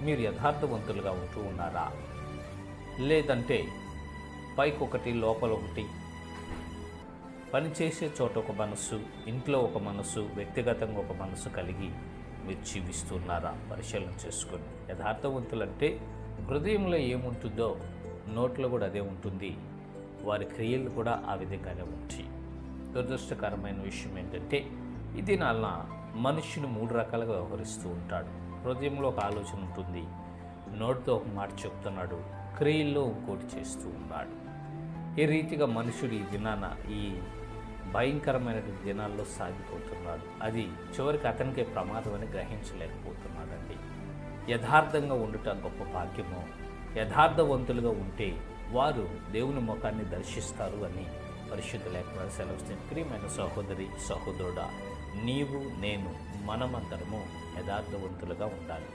మీరు యథార్థవంతులుగా ఉంటూ ఉన్నారా? లేదంటే పైకొకటి లోపల ఒకటి, పనిచేసే చోట ఒక మనసు, ఇంట్లో ఒక మనసు, వ్యక్తిగతంగా ఒక మనసు కలిగి మీరు జీవిస్తున్నారా? పరిశీలన చేసుకొని. యథార్థవంతులంటే హృదయంలో ఏముంటుందో నోట్లో కూడా అదే ఉంటుంది, వారి క్రియలు కూడా ఆ విధంగానే ఉంటాయి. దురదృష్టకరమైన విషయం ఏంటంటే ఈ దినాల మనుష్యుని 3 రకాలుగా వ్యవహరిస్తూ ఉంటాడు. హృదయంలో ఒక ఆలోచన ఉంటుంది, నోటితో ఒక మాట చెప్తున్నాడు, క్రియల్లో ఇంకోటి చేస్తూ ఉన్నాడు. ఈ రీతిగా మనుషుడు ఈ దినాన ఈ భయంకరమైన దినాల్లో సాగిపోతున్నాడు. అది చివరికి అతనికే ప్రమాదం అని గ్రహించలేకపోతున్నాడండి. యథార్థంగా ఉండుట గొప్ప భాగ్యము. యథార్థవంతులుగా ఉంటే వారు దేవుని ముఖాన్ని దర్శిస్తారు అని పరిశుద్ధ లేఖనాలు సెలవుస్తుంది. ప్రియమైన సహోదరి సహోదరుడా, నీవు నేను మనమందరము యథార్థవంతులుగా ఉండాలి.